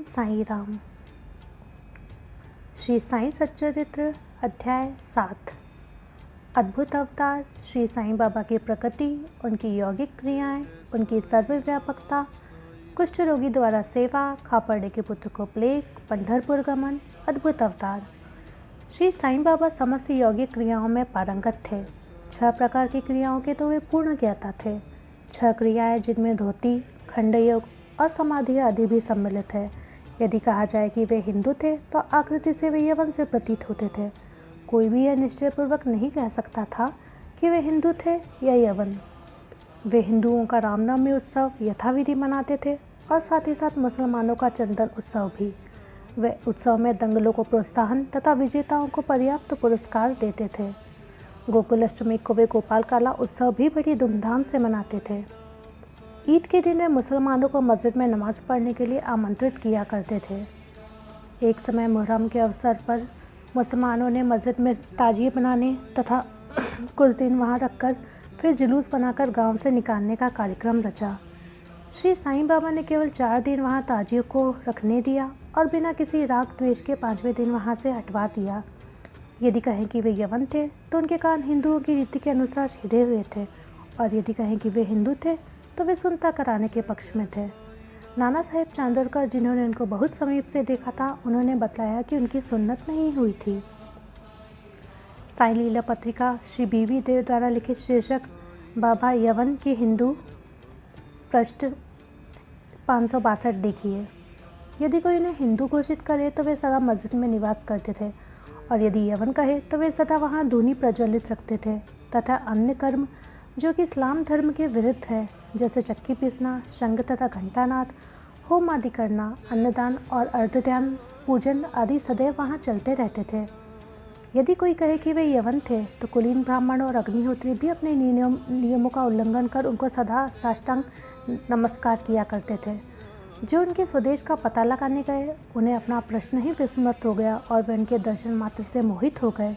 ओम साई राम। श्री साई सच्चरित्र अध्याय 7। अद्भुत अवतार श्री साईं बाबा की प्रकृति, उनकी यौगिक क्रियाएं, उनकी सर्वव्यापकता, कुष्ठ रोगी द्वारा सेवा, खापड़े के पुत्र को प्लेग, पंढरपुर गमन। अद्भुत अवतार। श्री साईं बाबा समस्त यौगिक क्रियाओं में पारंगत थे। 6 प्रकार की क्रियाओं के तो वे पूर्ण ज्ञाता थे। 6 क्रियाएं जिनमें धोती, खंडयोग और समाधि आदि भी सम्मिलित है। यदि कहा जाए कि वे हिंदू थे तो आकृति से वे यवन से प्रतीत होते थे। कोई भी यह निश्चयपूर्वक नहीं कह सकता था कि वे हिंदू थे या यवन। वे हिंदुओं का रामनवमी उत्सव यथाविधि मनाते थे और साथ ही साथ मुसलमानों का चंदन उत्सव भी। वे उत्सव में दंगलों को प्रोत्साहन तथा विजेताओं को पर्याप्त पुरस्कार देते थे। गोकुल अष्टमी को वे गोपाल काला उत्सव भी बड़ी धूमधाम से मनाते थे। ईद के दिन वे मुसलमानों को मस्जिद में नमाज पढ़ने के लिए आमंत्रित किया करते थे। एक समय मुहर्रम के अवसर पर मुसलमानों ने मस्जिद में ताजिए बनाने तथा कुछ दिन वहां रखकर फिर जुलूस बनाकर गांव से निकालने का कार्यक्रम रचा। श्री साईं बाबा ने केवल 4 दिन वहां ताजियों को रखने दिया और बिना किसी राग द्वेष के 5वें दिन वहां से हटवा दिया। यदि कहें कि वे यवन थे तो उनके कान हिंदुओं की रीति के अनुसार सीधे हुए थे, और यदि कहें कि वे हिंदू थे तो वे सुनता कराने के पक्ष में थे। नाना साहेब चांदोरकर, जिन्होंने उनको बहुत समीप से देखा था, उन्होंने बताया कि उनकी सुन्नत नहीं हुई थी। साई लीला पत्रिका श्री बीवी देव द्वारा लिखित शीर्षक बाबा यवन की हिंदू, पृष्ठ 562 देखिए। यदि कोई उन्हें हिंदू घोषित करे तो वे सदा मस्जिद में निवास करते थे, और यदि यवन कहे तो वे सदा वहाँ धूनी प्रज्वलित रखते थे तथा अन्य कर्म जो कि इस्लाम धर्म के विरुद्ध है, जैसे चक्की पीसना, शंख तथा घंटानाद, होम आदि करना, अन्नदान और अर्धध्यान पूजन आदि सदैव वहाँ चलते रहते थे। यदि कोई कहे कि वे यवन थे तो कुलीन ब्राह्मण और अग्निहोत्री भी अपने नियमों का उल्लंघन कर उनको सदा साष्टांग नमस्कार किया करते थे। जो उनके स्वदेश का पता लगाने गए, उन्हें अपना प्रश्न ही विस्मृत हो गया और वे उनके दर्शन मात्र से मोहित हो गए।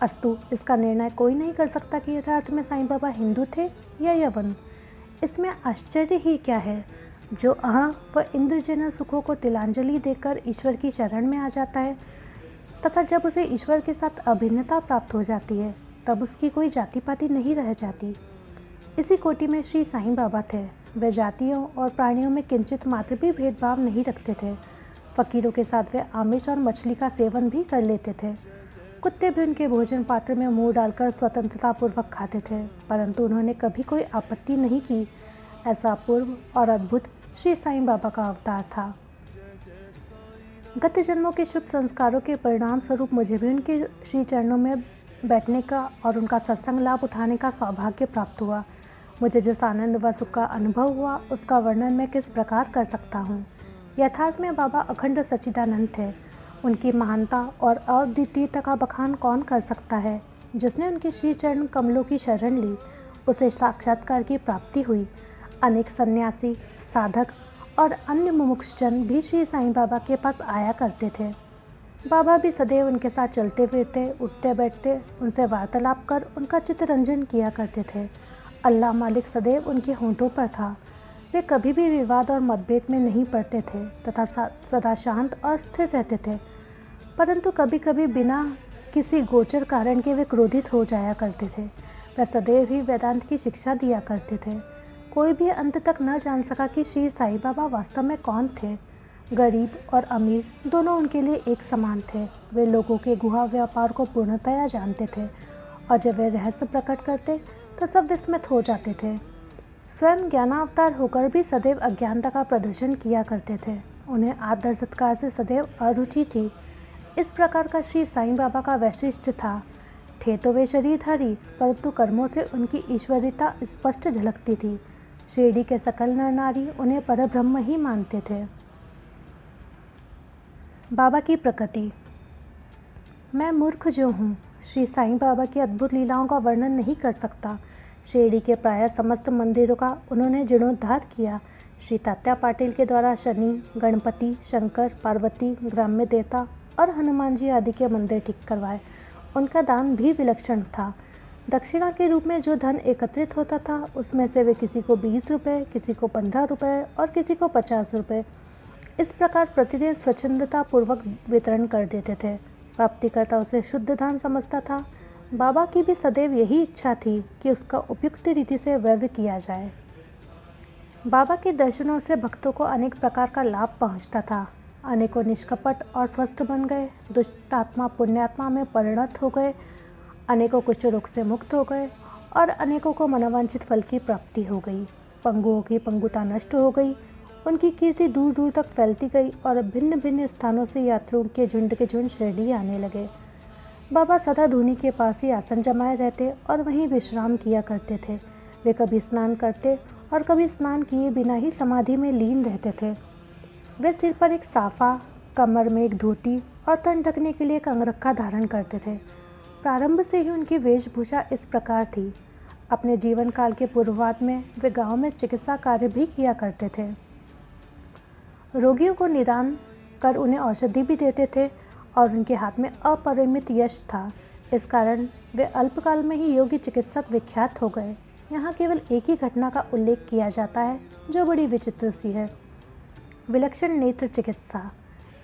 अस्तु, इसका निर्णय कोई नहीं कर सकता कि यथार्थ में साईं बाबा हिंदू थे या यवन। इसमें आश्चर्य ही क्या है। जो अहं व इंद्रजन सुखों को तिलांजलि देकर ईश्वर की शरण में आ जाता है तथा जब उसे ईश्वर के साथ अभिन्नता प्राप्त हो जाती है, तब उसकी कोई जाति पाति नहीं रह जाती। इसी कोटि में श्री साईं बाबा थे। वे जातियों और प्राणियों में किंचित मात्र भी भेदभाव नहीं रखते थे। फकीरों के साथ वे आमिष और मछली का सेवन भी कर लेते थे। कुत्ते भी उनके भोजन पात्र में मुंह डालकर स्वतंत्रतापूर्वक खाते थे, परंतु उन्होंने कभी कोई आपत्ति नहीं की। ऐसा अपूर्व और अद्भुत श्री साईं बाबा का अवतार था। गत जन्मों के शुभ संस्कारों के परिणाम स्वरूप मुझे भी उनके श्री चरणों में बैठने का और उनका सत्संग लाभ उठाने का सौभाग्य प्राप्त हुआ। मुझे जिस आनंद व सुख का अनुभव हुआ, उसका वर्णन मैं किस प्रकार कर सकता हूँ। यथार्थ में बाबा अखंड सच्चिदानंद थे। उनकी महानता और अद्वितीयता का बखान कौन कर सकता है। जिसने उनके श्री चरण कमलों की शरण ली, उसे साक्षात्कार की प्राप्ति हुई। अनेक सन्यासी, साधक और अन्य मुमुक्षजन भी श्री साईं बाबा के पास आया करते थे। बाबा भी सदैव उनके साथ चलते फिरते, उठते बैठते, उनसे वार्तालाप कर उनका चित्तरंजन किया करते थे। अल्लाह मालिक सदैव उनके होंठों पर था। वे कभी भी विवाद और मतभेद में नहीं पड़ते थे तथा सदा शांत और स्थिर रहते थे, परंतु कभी कभी बिना किसी गोचर कारण के वे क्रोधित हो जाया करते थे। वे सदैव ही वेदांत की शिक्षा दिया करते थे। कोई भी अंत तक न जान सका कि श्री साईं बाबा वास्तव में कौन थे। गरीब और अमीर दोनों उनके लिए एक समान थे। वे लोगों के गुहा व्यापार को पूर्णतया जानते थे, और जब वे रहस्य प्रकट करते तो सब विस्मित हो जाते थे। स्वयं ज्ञानावतार होकर भी सदैव अज्ञानता का प्रदर्शन किया करते थे। उन्हें आदर सत्कार से सदैव अरुचि थी। इस प्रकार का श्री साईं बाबा का वैशिष्ट्य था। थे तो वे शरीरधारी, परंतु कर्मों से उनकी ईश्वरीयता स्पष्ट झलकती थी। शिरडी के सकल नर नारी उन्हें परब्रह्म ही मानते थे। बाबा की प्रकृति। मैं मूर्ख जो हूँ, श्री साईं बाबा की अद्भुत लीलाओं का वर्णन नहीं कर सकता। शिरडी के प्रायः समस्त मंदिरों का उन्होंने जीर्णोद्धार किया। श्री तात्या पाटिल के द्वारा शनि, गणपति, शंकर, पार्वती, ग्राम्य देवता और हनुमान जी आदि के मंदिर ठीक करवाए। उनका दान भी विलक्षण था। दक्षिणा के रूप में जो धन एकत्रित होता था, उसमें से वे किसी को 20 रुपये, किसी को 15 रुपये और किसी को 50 रुपये इस प्रकार प्रतिदिन स्वच्छंदता पूर्वक वितरण कर देते थे। प्राप्तिकर्ता उसे शुद्ध धन समझता था। बाबा की भी सदैव यही इच्छा थी कि उसका उपयुक्त रीति से व्यय किया जाए। बाबा के दर्शनों से भक्तों को अनेक प्रकार का लाभ पहुंचता था। अनेकों निष्कपट और स्वस्थ बन गए, दुष्ट आत्मा पुण्यात्मा में परिणत हो गए, अनेकों कुष्ठ रोग से मुक्त हो गए और अनेकों को मनोवांछित फल की प्राप्ति हो गई। पंगुओं की पंगुता नष्ट हो गई, उनकी कीर्ति दूर दूर तक फैलती गई और भिन्न भिन्न स्थानों से यात्रियों के झुंड शिरडी आने लगे। बाबा सदा धूनी के पास ही आसन जमाए रहते और वहीं विश्राम किया करते थे। वे कभी स्नान करते और कभी स्नान किए बिना ही समाधि में लीन रहते थे। वे सिर पर एक साफा, कमर में एक धोती और तन ढकने के लिए एक अंगरखा धारण करते थे। प्रारंभ से ही उनकी वेशभूषा इस प्रकार थी। अपने जीवन काल के पूर्वार्ध में वे गांव में चिकित्सा कार्य भी किया करते थे। रोगियों को निदान कर उन्हें औषधि भी देते थे और उनके हाथ में अपरिमित यश था। इस कारण वे अल्पकाल में ही योग्य चिकित्सक विख्यात हो गए। यहाँ केवल एक ही घटना का उल्लेख किया जाता है जो बड़ी विचित्र सी है। विलक्षण नेत्र चिकित्सा।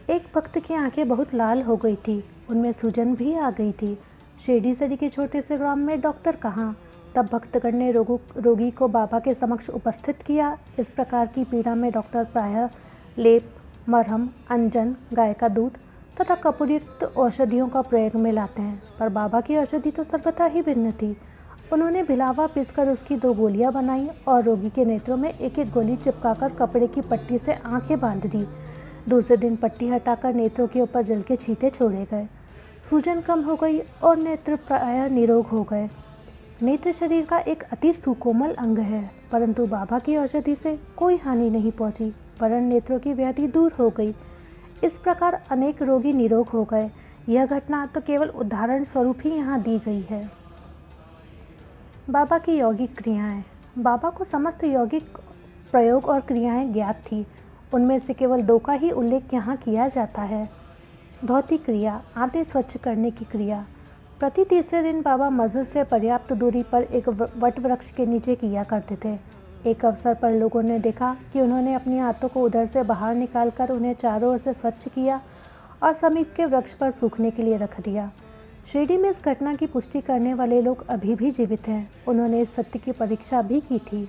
एक भक्त की आंखें बहुत लाल हो गई थी, उनमें सूजन भी आ गई थी। शिरडी सरी के छोटे से ग्राम में डॉक्टर कहाँ। तब भक्तगण ने रोगी को बाबा के समक्ष उपस्थित किया। इस प्रकार की पीड़ा में डॉक्टर प्रायः लेप, मरहम, अंजन, गाय का दूध तथा कपूरयुक्त औषधियों का प्रयोग में लाते हैं, पर बाबा की औषधि तो सर्वथा ही भिन्न थी। उन्होंने भिलावा पीसकर उसकी 2 गोलियां बनाई और रोगी के नेत्रों में एक एक गोली चिपकाकर कपड़े की पट्टी से आंखें बांध दी। दूसरे दिन पट्टी हटाकर नेत्रों के ऊपर जल के छींटे छोड़े गए। सूजन कम हो गई और नेत्र प्रायः निरोग हो गए। नेत्र शरीर का एक अति सुकोमल अंग है, परंतु बाबा की औषधि से कोई हानि नहीं पहुंची, वरन नेत्रों की व्याधि दूर हो गई। इस प्रकार अनेक रोगी निरोग हो गए। यह घटना तो केवल उदाहरण स्वरूप ही यहाँ दी गई है। बाबा की यौगिक क्रियाएं। बाबा को समस्त यौगिक प्रयोग और क्रियाएं ज्ञात थी। उनमें से केवल 2 का ही उल्लेख यहाँ किया जाता है। धोती क्रिया, आंतें स्वच्छ करने की क्रिया। प्रति तीसरे दिन बाबा मस्जिद से पर्याप्त दूरी पर एक वट वृक्ष के नीचे किया करते थे। एक अवसर पर लोगों ने देखा कि उन्होंने अपनी आंतों को उधर से बाहर निकालकर उन्हें चारों ओर से स्वच्छ किया और समीप के वृक्ष पर सूखने के लिए रख दिया। शिरडी में इस घटना की पुष्टि करने वाले लोग अभी भी जीवित हैं। उन्होंने इस सत्य की परीक्षा भी की थी।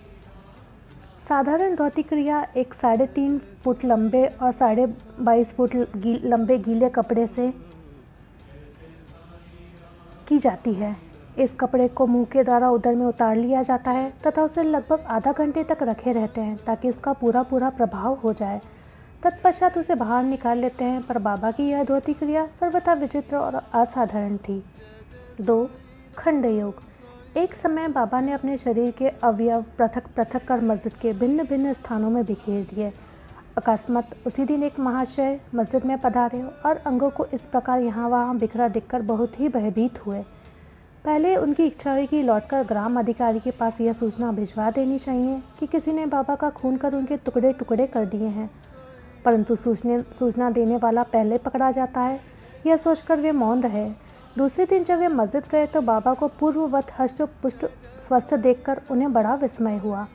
साधारण धोती क्रिया एक 3.5 फुट लंबे और 22.5 फुट लंबे गीले कपड़े से की जाती है। इस कपड़े को मुंह के द्वारा उदर में उतार लिया जाता है तथा उसे लगभग आधा घंटे तक रखे रहते हैं ताकि उसका पूरा प्रभाव हो जाए। तत्पश्चात उसे बाहर निकाल लेते हैं, पर बाबा की यह धोती क्रिया सर्वथा विचित्र और असाधारण थी। 2. खंड योग। एक समय बाबा ने अपने शरीर के अवयव पृथक पृथक कर मस्जिद के भिन्न भिन्न स्थानों में बिखेर दिए। अकस्मात उसी दिन एक महाशय मस्जिद में पधारे और अंगों को इस प्रकार यहाँ वहाँ बिखरा देखकर बहुत ही भयभीत हुए। पहले उनकी इच्छा हुई कि लौटकर ग्राम अधिकारी के पास यह सूचना भिजवा देनी चाहिए कि किसी ने बाबा का खून कर उनके टुकड़े टुकड़े कर दिए हैं, परंतु सूचना देने वाला पहले पकड़ा जाता है। यह सोचकर वे मौन रहे। दूसरे दिन जब वे मस्जिद गए तो बाबा को पूर्ववत हष्ट पुष्ट स्वस्थ देखकर उन्हें बड़ा विस्मय हुआ।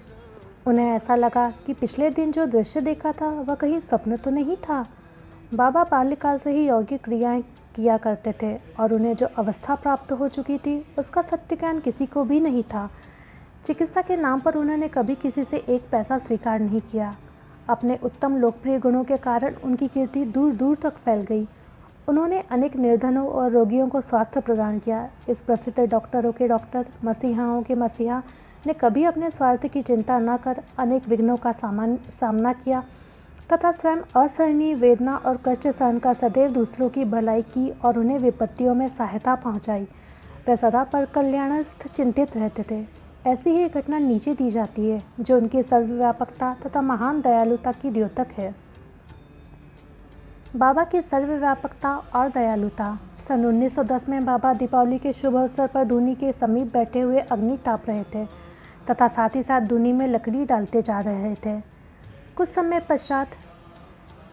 उन्हें ऐसा लगा कि पिछले दिन जो दृश्य देखा था वह कहीं स्वप्न तो नहीं था। बाबा बाल्यकाल से ही यौगिक क्रियाएं किया करते थे और उन्हें जो अवस्था प्राप्त हो चुकी थी उसका सत्य ज्ञान किसी को भी नहीं था। चिकित्सा के नाम पर उन्होंने कभी किसी से एक पैसा स्वीकार नहीं किया। अपने उत्तम लोकप्रिय गुणों के कारण उनकी कीर्ति दूर दूर तक फैल गई। उन्होंने अनेक निर्धनों और रोगियों को स्वास्थ्य प्रदान किया। इस प्रसिद्ध डॉक्टरों के डॉक्टर, मसीहाओं के मसीहा ने कभी अपने स्वार्थ की चिंता न कर अनेक विघ्नों का सामना किया तथा स्वयं असहनीय वेदना और कष्ट सहन कर सदैव दूसरों की भलाई की और उन्हें विपत्तियों में सहायता पहुंचाई। वे सदा पर कल्याणार्थ चिंतित रहते थे। ऐसी ही एक घटना नीचे दी जाती है जो उनकी सर्वव्यापकता तथा महान दयालुता की द्योतक है। बाबा की सर्वव्यापकता और दयालुता। सन 1910 में बाबा दीपावली के शुभ अवसर पर धूनी के समीप बैठे हुए अग्नि ताप रहे थे तथा साथ ही साथ धूनी में लकड़ी डालते जा रहे थे। कुछ समय पश्चात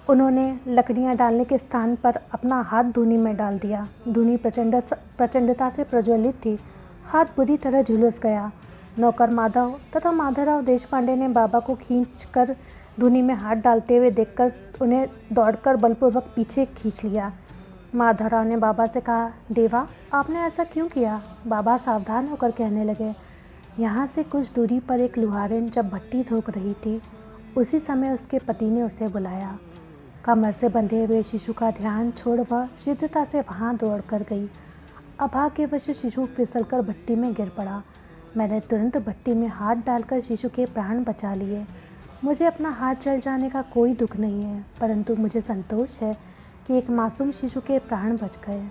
उन्होंने लकड़ियां डालने के स्थान पर अपना हाथ धूनी में डाल दिया। धूनी प्रचंडता से प्रज्वलित थी। हाथ बुरी तरह झुलस गया। नौकर माधव तथा माधवराव देशपांडे ने बाबा को खींचकर धूनी में हाथ डालते हुए देखकर उन्हें दौड़कर बलपूर्वक पीछे खींच लिया। माधवराव ने बाबा से कहा, देवा, आपने ऐसा क्यों किया? बाबा सावधान होकर कहने लगे, यहाँ से कुछ दूरी पर एक लुहारिन जब भट्टी ठोक रही थी, उसी समय उसके पति ने उसे बुलाया। कमर से बंधे हुए शिशु का ध्यान छोड़ वह शीघ्रता से वहाँ दौड़ कर गई। अभाग्यवश शिशु फिसलकर भट्टी में गिर पड़ा। मैंने तुरंत भट्टी में हाथ डालकर शिशु के प्राण बचा लिए। मुझे अपना हाथ जल जाने का कोई दुख नहीं है, परंतु मुझे संतोष है कि एक मासूम शिशु के प्राण बच गए।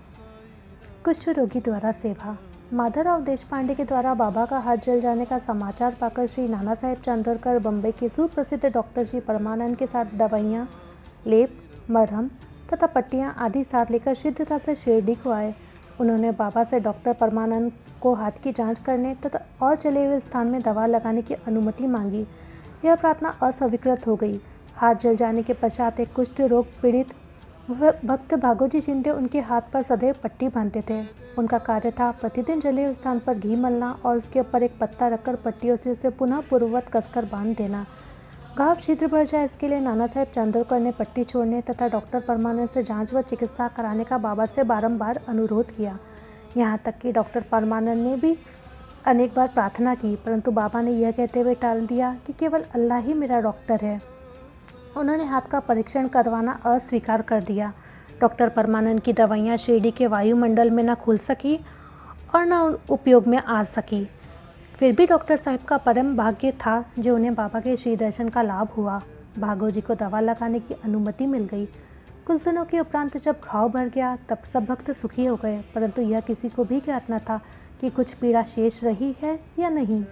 कुष्ठ रोगी द्वारा सेवा। माधवराव देशपांडे के द्वारा बाबा का हाथ जल जाने का समाचार पाकर श्री नाना साहेब चांदोरकर बम्बई के सुप्रसिद्ध डॉक्टर श्री परमानंद के साथ दवाइयाँ, लेप, मरहम तथा पट्टियाँ आदि साथ लेकर शीघ्रता से शिरडी को आए। उन्होंने बाबा से डॉक्टर परमानंद को हाथ की जांच करने तथा और चले हुए स्थान में दवा लगाने की अनुमति मांगी। यह प्रार्थना अस्वीकृत हो गई। हाथ जल जाने के पश्चात एक कुष्ठ रोग पीड़ित भक्त भागोजी शिंदे उनके हाथ पर सदैव पट्टी बांधते थे। उनका कार्य था प्रतिदिन जले हुए स्थान पर घी मलना और उसके ऊपर एक पत्ता रखकर पट्टियों से उसे पुनः पूर्ववत कसकर बांध देना। घाव शीघ्र बढ़ जाए इसके लिए नाना साहेब चांदोरकर ने पट्टी छोड़ने तथा डॉक्टर परमानंद से जांच व चिकित्सा कराने का बाबा से बारंबार अनुरोध किया। यहाँ तक कि डॉक्टर परमानंद ने भी अनेक बार प्रार्थना की, परंतु बाबा ने यह कहते हुए टाल दिया कि केवल अल्लाह ही मेरा डॉक्टर है। उन्होंने हाथ का परीक्षण करवाना अस्वीकार कर दिया। डॉक्टर परमानंद की दवाइयाँ शिरडी के वायुमंडल में न खुल सकी और न उपयोग में आ सकी। फिर भी डॉक्टर साहब का परम भाग्य था जो उन्हें बाबा के श्री दर्शन का लाभ हुआ। भागोजी को दवा लगाने की अनुमति मिल गई। कुछ दिनों के उपरांत जब घाव भर गया तब सब भक्त सुखी हो गए, परंतु यह किसी को भी ज्ञात न था कि कुछ पीड़ा शेष रही है या नहीं।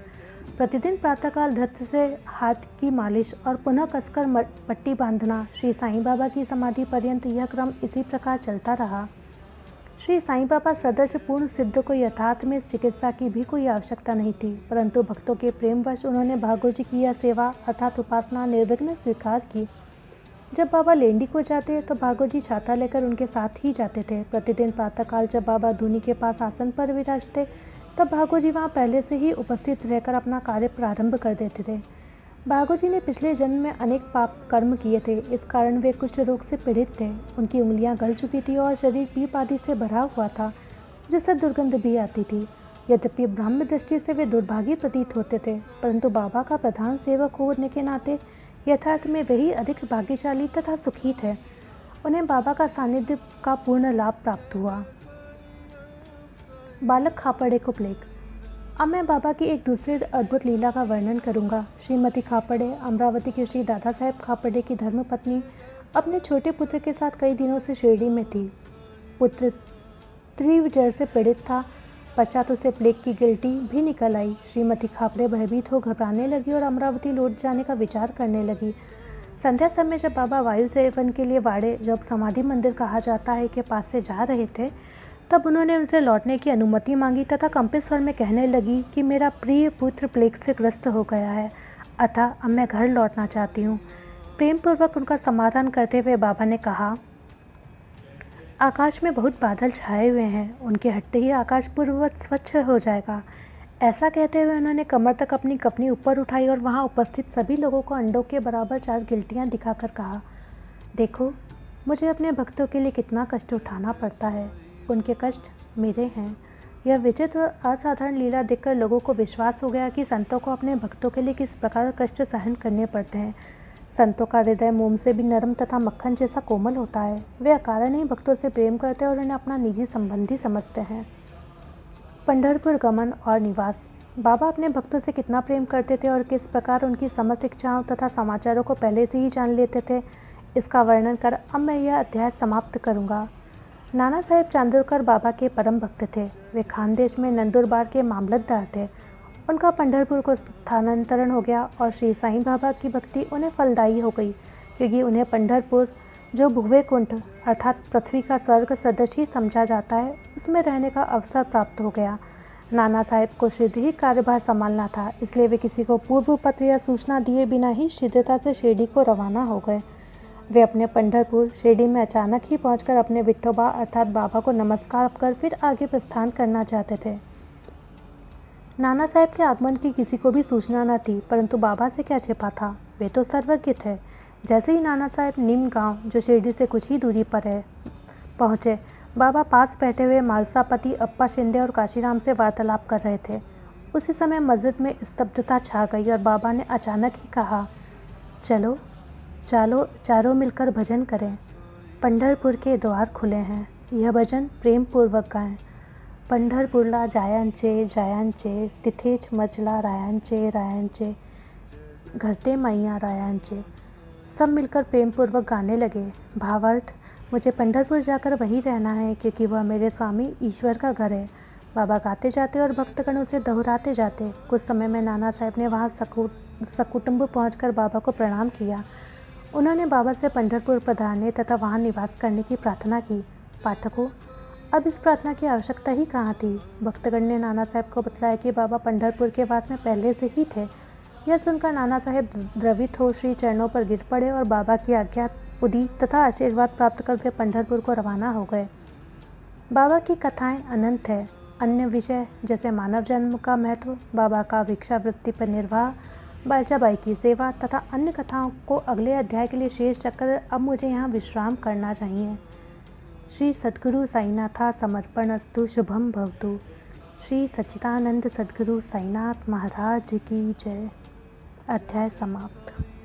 प्रतिदिन प्रातःकाल धृत से हाथ की मालिश और पुनः कसकर पट्टी बांधना श्री साईं बाबा की समाधि पर्यंत यह क्रम इसी प्रकार चलता रहा। श्री साईं बाबा सदस्य पूर्ण सिद्ध को यथार्थ में इस चिकित्सा की भी कोई आवश्यकता नहीं थी, परंतु भक्तों के प्रेमवश उन्होंने भागोजी की यह सेवा अर्थात उपासना निर्विघ्न स्वीकार की। जब बाबा लेंडी को जाते तो भागोजी छाता लेकर उनके साथ ही जाते थे। प्रतिदिन प्रातःकाल जब बाबा धूनी के पास आसन पर विराजते तब भागोजी वहाँ पहले से ही उपस्थित रहकर अपना कार्य प्रारंभ कर देते थे। भागोजी ने पिछले जन्म में अनेक पाप कर्म किए थे, इस कारण वे कुष्ठ रोग से पीड़ित थे। उनकी उंगलियां गल चुकी थी और शरीर पीप आदि से भरा हुआ था, जिससे दुर्गंध भी आती थी। यद्यपि ब्रह्म दृष्टि से वे दुर्भागी प्रतीत होते थे, परंतु बाबा का प्रधान सेवक होने के नाते यथार्थ में वही अधिक भाग्यशाली तथा सुखी थे। उन्हें बाबा का सानिध्य का पूर्ण लाभ प्राप्त हुआ। बालक खापड़े को प्लेग। अब मैं बाबा की एक दूसरी अद्भुत लीला का वर्णन करूंगा। श्रीमती खापड़े अमरावती के श्री दादा साहेब खापड़े की धर्मपत्नी अपने छोटे पुत्र के साथ कई दिनों से शिरडी में थी। पुत्र तीव्र जर से पीड़ित था। पश्चात उसे प्लेग की गिल्टी भी निकल आई। श्रीमती खापड़े भयभीत हो घबराने लगी और अमरावती लौट जाने का विचार करने लगी। संध्या समय जब बाबा वायु सेवन के लिए वाड़े, जब समाधि मंदिर कहा जाता है, के पास से जा रहे थे, तब उन्होंने उनसे लौटने की अनुमति मांगी तथा कंपित स्वर में कहने लगी कि मेरा प्रिय पुत्र प्लेग से ग्रस्त हो गया है, अतः अब मैं घर लौटना चाहती हूँ। प्रेम पूर्वक उनका समाधान करते हुए बाबा ने कहा, आकाश में बहुत बादल छाए हुए हैं, उनके हटते ही आकाश पूर्ववत स्वच्छ हो जाएगा। ऐसा कहते हुए उन्होंने कमर तक अपनी कपनी ऊपर उठाई और वहाँ उपस्थित सभी लोगों को अंडों के बराबर 4 गिल्टियाँ दिखाकर कहा, देखो मुझे अपने भक्तों के लिए कितना कष्ट उठाना पड़ता है, उनके कष्ट मेरे हैं। यह विचित्र और असाधारण लीला देखकर लोगों को विश्वास हो गया कि संतों को अपने भक्तों के लिए किस प्रकार कष्ट सहन करने पड़ते हैं। संतों का हृदय मोम से भी नरम तथा मक्खन जैसा कोमल होता है। वे अकारण ही भक्तों से प्रेम करते हैं और उन्हें अपना निजी संबंधी समझते हैं। पंढरपुर गमन और निवास। बाबा अपने भक्तों से कितना प्रेम करते थे और किस प्रकार उनकी समस्त इच्छाओं तथा समाचारों को पहले से ही जान लेते थे, इसका वर्णन कर अब मैं यह अध्याय समाप्त करूँगा। नाना साहेब चांदोरकर बाबा के परम भक्त थे। वे खानदेश में नंदुरबार के मामलतदार थे। उनका पंढरपुर को स्थानांतरण हो गया और श्री साईं बाबा की भक्ति उन्हें फलदायी हो गई, क्योंकि उन्हें पंढरपुर, जो भुवे कुंठ अर्थात पृथ्वी का स्वर्ग सदृश ही समझा जाता है, उसमें रहने का अवसर प्राप्त हो गया। नाना साहेब को शीघ्र ही कार्यभार संभालना था, इसलिए वे किसी को पूर्व पत्र या सूचना दिए बिना ही शीघ्रता से शिरडी को रवाना हो गए। वे अपने पंढरपुर शिरडी में अचानक ही पहुंचकर अपने विठोबा अर्थात बाबा को नमस्कार कर फिर आगे प्रस्थान करना चाहते थे। नाना साहेब के आगमन की किसी को भी सूचना न थी, परंतु बाबा से क्या छिपा था, वे तो सर्वज्ञ थे। जैसे ही नाना साहब नीम गांव, जो शिरडी से कुछ ही दूरी पर है, पहुँचे, बाबा पास बैठे हुए मालसापति अप्पा शिंदे और काशीराम से वार्तालाप कर रहे थे। उसी समय मस्जिद में स्तब्धता छा गई और बाबा ने अचानक ही कहा, चलो चारों मिलकर भजन करें। पंढरपुर के द्वार खुले हैं। यह भजन प्रेम पूर्वक गाएं। पंढरपूरला जायांचे तिथेच मजला रायांचे घरते मैया रायांचे। सब मिलकर प्रेम पूर्वक गाने लगे। भावार्थ, मुझे पंढरपुर जाकर वहीं रहना है क्योंकि वह मेरे स्वामी ईश्वर का घर है। बाबा गाते जाते और भक्तगण उसे दोहराते जाते। कुछ समय में नाना साहब ने वहाँ सकुटुंब पहुंचकर बाबा को प्रणाम किया। उन्होंने बाबा से पंढरपुर पधारने तथा वहाँ निवास करने की प्रार्थना की। पाठकों, अब इस प्रार्थना की आवश्यकता ही कहाँ थी। भक्तगण ने नाना साहब को बतलाया कि बाबा पंढरपुर के वास में पहले से ही थे। यह सुनकर नाना साहब द्रवित हो श्री चरणों पर गिर पड़े और बाबा की आज्ञा उदी तथा आशीर्वाद प्राप्त कर वे पंढरपुर को रवाना हो गए। बाबा की कथाएं अनंत है। अन्य विषय जैसे मानव जन्म का महत्व, बाबा का भिक्षावृत्ति पर निर्वाह, बाईजाबाई की सेवा तथा अन्य कथाओं को अगले अध्याय के लिए शेष रखकर अब मुझे यहाँ विश्राम करना चाहिए। श्री सद्गुरु साईनाथा समर्पणस्तु। शुभम भवतु। श्री सच्चिदानंद सद्गुरु साईनाथ महाराज की जय। अध्याय समाप्त।